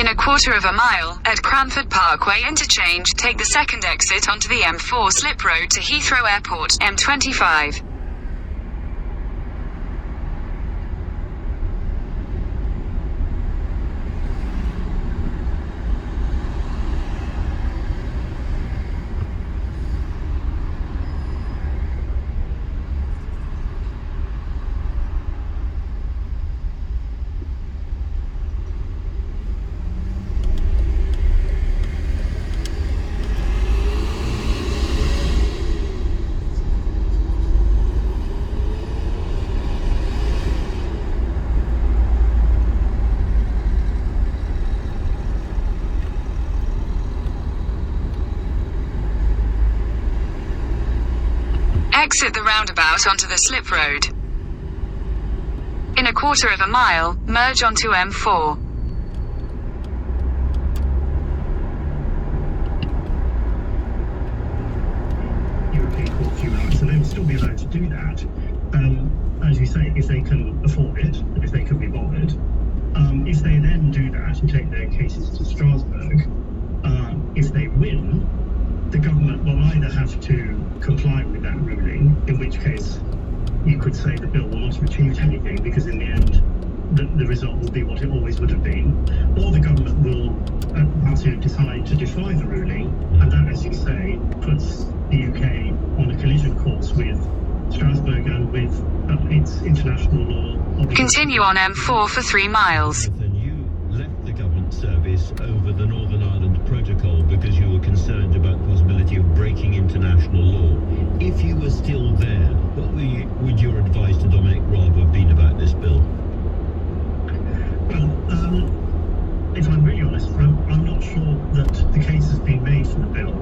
In a quarter of a mile, at Cranford Parkway interchange, take the second exit onto the M4 slip road to Heathrow Airport, M25. Exit the roundabout onto the slip road. In a quarter of a mile, merge onto M4. European Court of Human Rights, so they will still be allowed to do that. As you say, if they can afford it, if they can be bothered. If they then do that and take their cases to Strasbourg, if they win, the government will either have to comply with that ruling, in which case you could say the bill will not have achieved anything, because in the end the result will be what it always would have been, or the government will have to decide to defy the ruling, and that, as you say, puts the UK on a collision course with Strasbourg and with its international law. Continue on M4 for 3 miles. You left the government service over the Northern Ireland Protocol because you were concerned about the possibility of breaking international law. If you were still there, what would your advice to Dominic Raab have been about this bill? Well, if I'm really honest, I'm not sure that the case has been made for the bill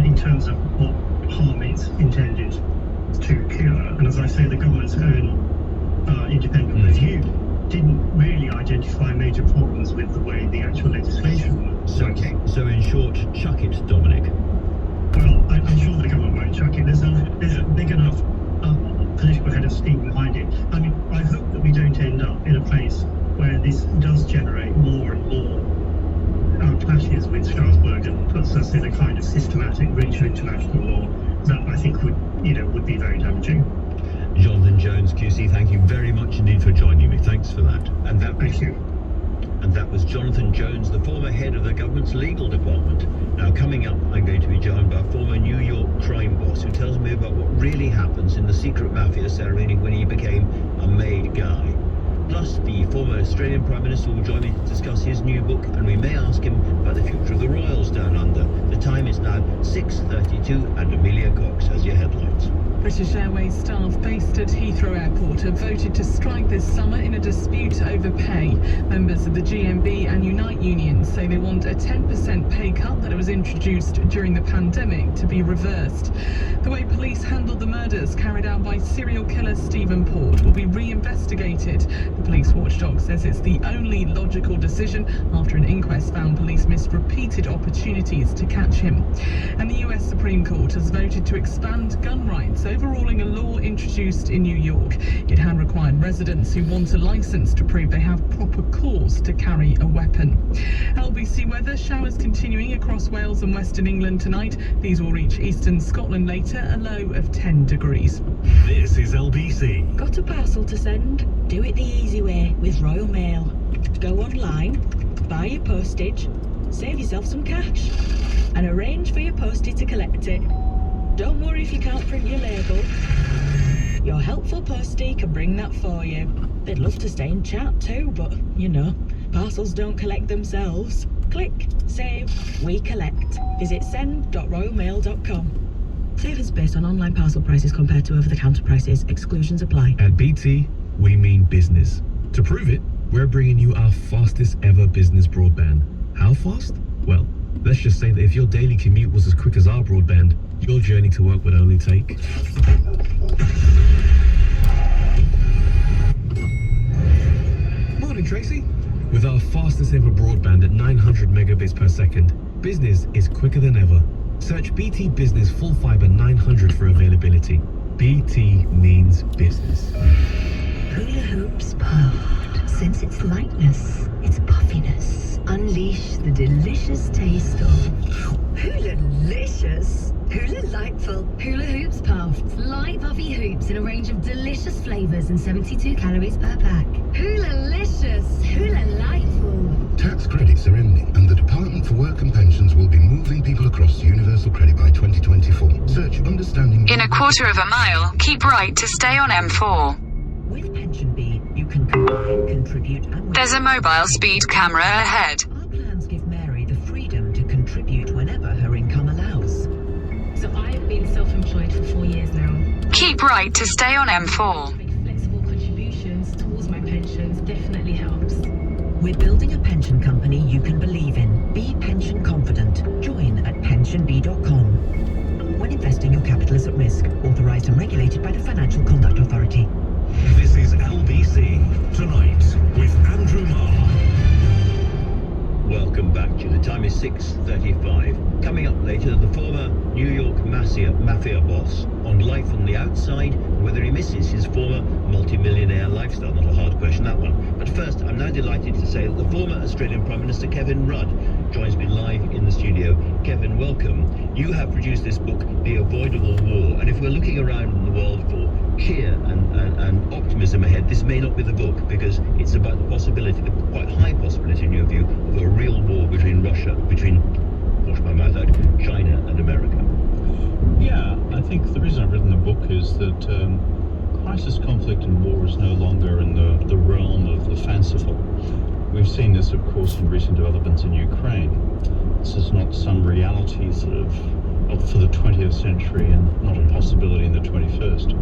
in terms of what harm it's intended to cure. And as I say, the government's own independent review didn't really identify major problems with the way the actual legislation was working. So in short, chuck it, Dominic. Well, I'm sure the government won't chuck it. There's a big enough political head of steam behind it. I mean, I hope that we don't end up in a place where this does generate more and more clashes with Strasbourg and puts us in a kind of systematic breach of international law that I think would be very damaging. Jonathan Jones, QC, thank you very much indeed for joining me. Thanks for that. Thank you. And that was Jonathan Jones, the former head of the government's legal department. Now, coming up, I'm going to be joined by a former New York crime boss who tells me about what really happens in the secret mafia ceremony when he became a made guy. Plus, the former Australian Prime Minister will join me to discuss his new book, and we may ask him about the future of the Royals down under. The time is now 6:32, and Amelia Cox has your headlines. British Airways staff based at Heathrow Airport have voted to strike this summer in a dispute over pay. Members of the GMB and Unite unions say they want a 10% pay cut that was introduced during the pandemic to be reversed. The way police handled the murders carried out by serial killer Stephen Port will be re-investigated. The police watchdog says it's the only logical decision after an inquest found police missed repeated opportunities to catch him. And the US Supreme Court has voted to expand gun rights, overruling a law introduced in New York. It had required residents who want a license to prove they have proper cause to carry a weapon. LBC weather, showers continuing across Wales and Western England tonight. These will reach eastern Scotland later, a low of 10 degrees. This is LBC. Got a parcel to send? Do it the easy way with Royal Mail. Go online, buy your postage, save yourself some cash, and arrange for your postie to collect it. Don't worry if you can't print your label. Your helpful postie can bring that for you. They'd love to stay and chat too, but, parcels don't collect themselves. Click, save, we collect. Visit send.royalmail.com. Savings based on online parcel prices compared to over-the-counter prices. Exclusions apply. At BT, we mean business. To prove it, we're bringing you our fastest ever business broadband. How fast? Well, let's just say that if your daily commute was as quick as our broadband, your journey to work would only take... Morning, Tracy. With our fastest ever broadband at 900 megabits per second, business is quicker than ever. Search BT Business Full Fiber 900 for availability. BT means business. Hula hoops puffed. Sense its lightness, its puffiness. Unleash the delicious taste of hula-licious. Hula-lightful. Hula hoops puffs. Light puffy hoops in a range of delicious flavours and 72 calories per pack. Hula-licious. Hula-lightful. Tax credits are ending, and the Department for Work and Pensions will be moving people across to universal credit by 2024. Search understanding... In a quarter of a mile, keep right to stay on M4. With Pension Bee, you can combine, contribute and... There's a mobile speed camera ahead. Our plans give Mary the freedom to contribute whenever her income allows. So I've been self-employed for 4 years now. Keep right to stay on M4. Make flexible contributions towards my pensions definitely helps. We're building a pension company you can believe in. Be pension confident. Join at pensionbee.com. When investing, your capital is at risk. Authorised and regulated by the Financial Conduct Authority. This is LBC Tonight with Andrew Marr. Welcome back to the time is 6:35. Coming up later, the former New York mafia boss on life on the outside, and whether he misses his former multi-millionaire lifestyle. Not a hard question, that one. But first, I'm now delighted to say that the former Australian Prime Minister Kevin Rudd joins me live in the studio. Kevin, welcome. You have produced this book, The Avoidable War, and if we're looking around in the world for cheer and optimism ahead, this may not be the book, because it's about the possibility, the quite high possibility in your view, of a real war between wash my mouth out, China and America. Yeah, I think the reason I've written the book is that crisis, conflict and war is no longer in the realm of the fanciful. We've seen this, of course, in recent developments in Ukraine. This is not some reality sort of for the 20th century and not a possibility in the 21st.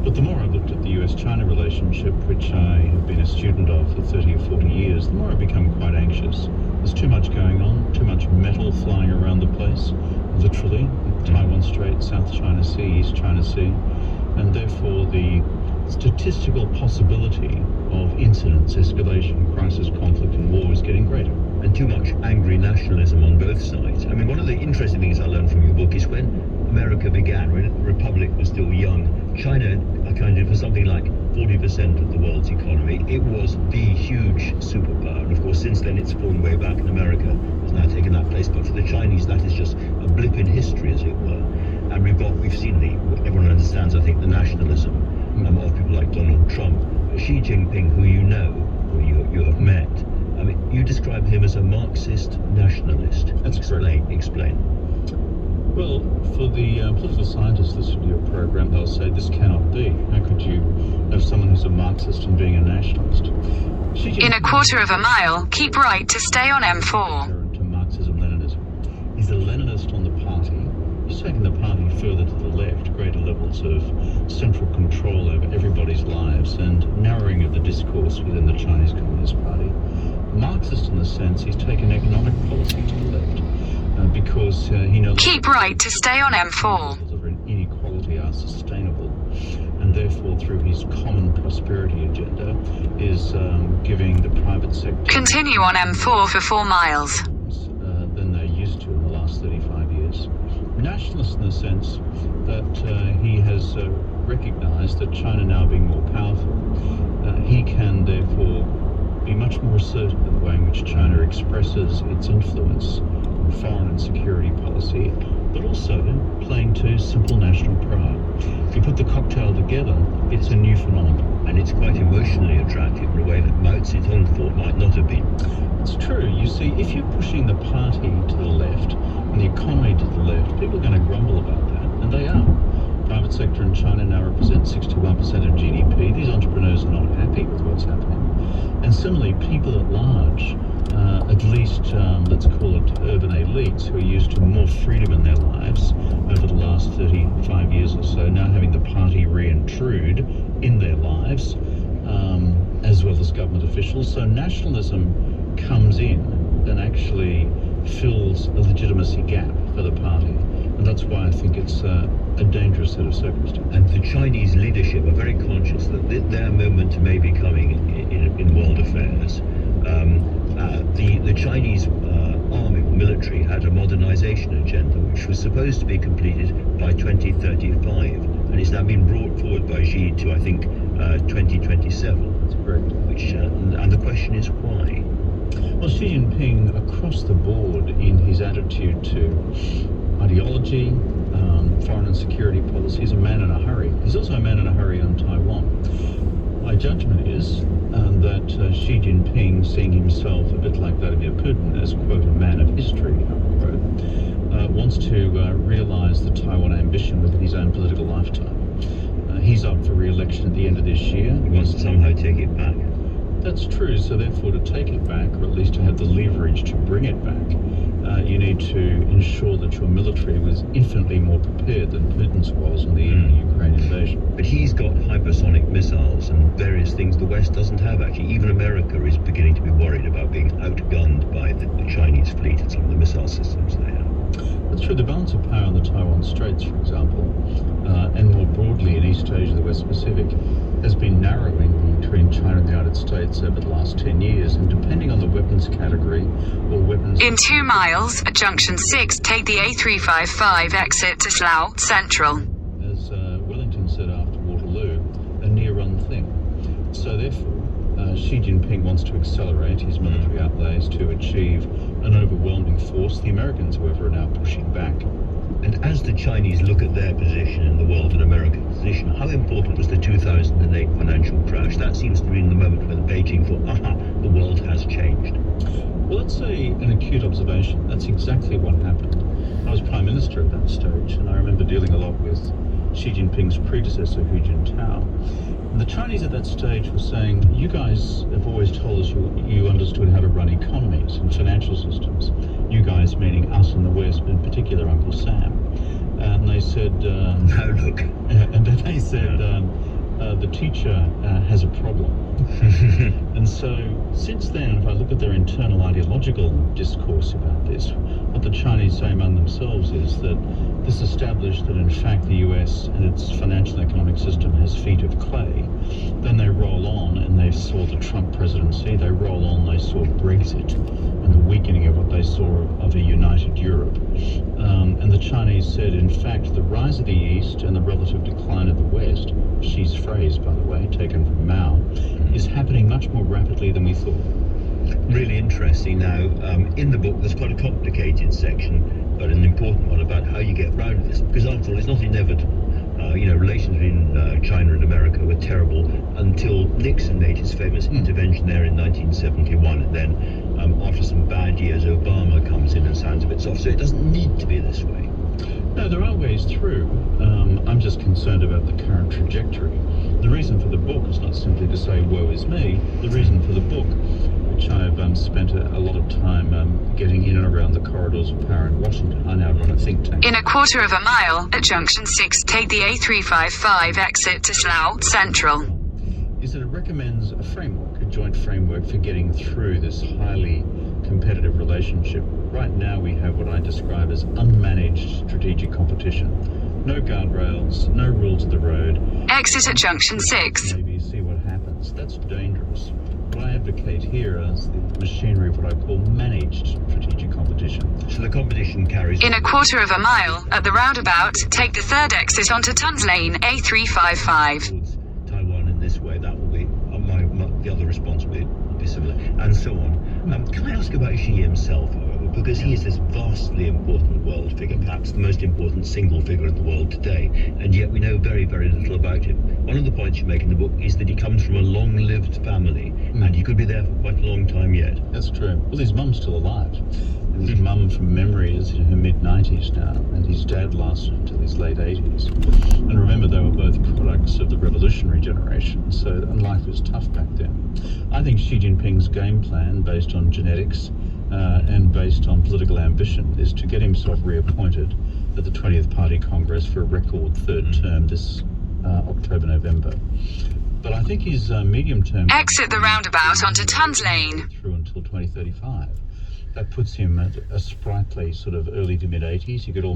But the more I've looked at the US-China relationship, which I have been a student of for 30 or 40 years, the more I've become quite anxious. There's too much going on, too much metal flying around the place, literally. Taiwan Strait, South China Sea, East China Sea, and therefore the statistical possibility of incidents, escalation, crisis, conflict and war is getting greater. And too much angry nationalism on both sides. I mean, one of the interesting things I learned from your book is when America began, when the Republic was still young, China accounted for something like 40% of the world's economy. It was the huge superpower. And of course, since then it's fallen way back, and America has now taken that place. But for the Chinese, that is just a blip in history, as it were. And we've seen everyone understands, I think, the nationalism of people like Donald Trump, Xi Jinping, who you know, who you have met. I mean, you describe him as a Marxist nationalist. That's correct. Explain. Well, for the political scientists listening to your program, they'll say this cannot be. How could you have someone who's a Marxist and being a nationalist? In a quarter of a mile, keep right to stay on M4. To Marxism-Leninism. He's a Leninist on the party. He's taken the party further to the left, greater levels of central control over everybody's lives and narrowing of the discourse within the Chinese Communist Party. Marxist in the sense he's taken economic policy to the left because he knows... Keep right to stay on M4. ...inequality are sustainable, and therefore through his common prosperity agenda is giving the private sector... Continue on M4 for 4 miles. ...than they're used to in the last 35 years. Nationalist in the sense that he has recognized that China now being more powerful, he can therefore be much more assertive in the way in which China expresses its influence in foreign and security policy, but also playing to simple national pride. If you put the cocktail together, it's a new phenomenon. And it's quite emotionally attractive in a way that Mao Zedong thought might not have been. It's true. You see, if you're pushing the party to the left and the economy to the left, people are going to grumble about that, and they are. Private sector in China now represents 61% of GDP. These entrepreneurs are not happy with what's happening. And similarly, people at large, at least let's call it urban elites, who are used to more freedom in their lives over the last 35 years or so, now having the party re-intrude in their lives, as well as government officials. So nationalism comes in and actually fills a legitimacy gap for the party. And that's why I think it's a dangerous set of circumstances. And the Chinese leadership are very conscious that their moment may be coming in world affairs. The Chinese army or military had a modernization agenda which was supposed to be completed by 2035, and it's now been brought forward by Xi to, I think, 2027. That's correct. Which and the question is why? Well, Xi Jinping, across the board in his attitude to ideology, foreign and security policy, is a man in a hurry. He's also a man in a hurry on Taiwan. My judgment is that Xi Jinping, seeing himself a bit like Vladimir Putin as, quote, a man of history, unquote, wants to realise the Taiwan ambition within his own political lifetime. He's up for re-election at the end of this year. He wants to somehow take it back. That's true, so therefore to take it back, or at least to have the leverage to bring it back, you need to ensure that your military was infinitely more prepared than Putin's was on the Ukraine invasion. But he's got hypersonic missiles and various things the West doesn't have, actually. Even America is beginning to be worried about being outgunned by the Chinese fleet and some of the missile systems they have. That's true. The balance of power in the Taiwan Straits, for example, and more broadly in East Asia, the West Pacific, has been narrowing between China and the United States over the last 10 years, and depending on the weapons category or weapons... In 2 miles, at junction 6, take the A355 exit to Slough Central. As Wellington said after Waterloo, a near-run thing. So therefore, Xi Jinping wants to accelerate his military outlays to achieve an overwhelming force. The Americans, however, are now pushing back. And as the Chinese look at their position in the world and America's position, how important was the 2008 financial crash? That seems to be in the moment where Beijing thought, the world has changed. Well, that's an acute observation. That's exactly what happened. I was Prime Minister at that stage, and I remember dealing a lot with Xi Jinping's predecessor, Hu Jintao. And the Chinese at that stage were saying, you guys have always told us you understood how to run economies and financial systems. You guys, meaning us in the West, but in particular Uncle Sam. And they said... now look. And then they said, the teacher has a problem. And so, since then, if I look at their internal ideological discourse about this, what the Chinese say among themselves is that this established that, in fact, the US and its financial and economic system has feet of clay. Then they roll on, and they saw the Trump presidency. They roll on, they saw Brexit, and the weakening of what they saw of a united Europe. And the Chinese said, in fact, the rise of the East and the relative decline of the West, Xi's phrase, by the way, taken from Mao, is happening much more rapidly than we thought. Really interesting. Now, in the book, there's quite a complicated section, but an important one about how you get round this, because after all, it's not inevitable. Relations between China and America were terrible until Nixon made his famous intervention there in 1971, and then after some bad years, Obama comes in and sounds a bit soft. So it doesn't need to be this way. No, there are ways through. I'm just concerned about the current trajectory. The reason for the book is not simply to say, woe is me. The reason for the book, which I've spent a lot of time getting in and around the corridors of power in Washington. I now run a think tank. In a quarter of a mile, at junction 6, take the A355 exit to Slough Central. Is that it recommends a framework, a joint framework for getting through this highly competitive relationship. Right now we have what I describe as unmanaged strategic competition. No guardrails, no rules of the road. Exit at junction 6. Maybe see what happens. That's dangerous. What I advocate here is the machinery of what I call managed strategic competition. So the competition carries... In a quarter of a mile, at the roundabout, take the 3rd exit onto Tons Lane, A355. Taiwan in this way, that will be the other response will be similar, and so on. Can I ask about Xi himself, however, because he is this vastly important world figure, perhaps the most important single figure in the world today, and yet we know very, very little about him. One of the points you make in the book is that he comes from a long-lived family, and he could be there for quite a long time yet. That's true. Well, his mum's still alive. And his mum, from memory, is in her mid-90s now, and his dad lasted until his late 80s. And remember, they were both products of the revolutionary generation, and life was tough back then. I think Xi Jinping's game plan, based on genetics and based on political ambition, is to get himself reappointed at the 20th Party Congress for a record 3rd term this October-November. But I think his medium-term... Exit the roundabout onto Tons Lane. ...through until 2035. That puts him at a sprightly sort of early to mid-80s. You could almost